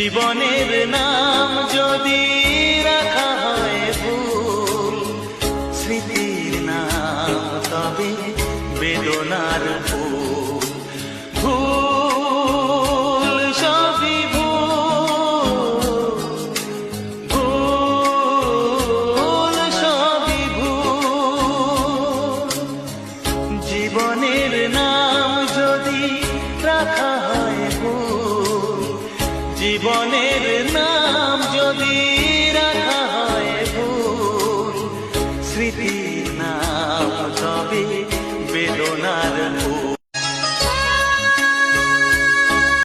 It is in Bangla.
জীবনের নাম যদি রাখা হয় ভুল, স্মৃতির নাম তবে বেদনার ফুল। ভুল সবই ভুল, ভুল সবই ভুল। জীবনের নাম যদি রাখা হয় ভুল, জীবনের নাম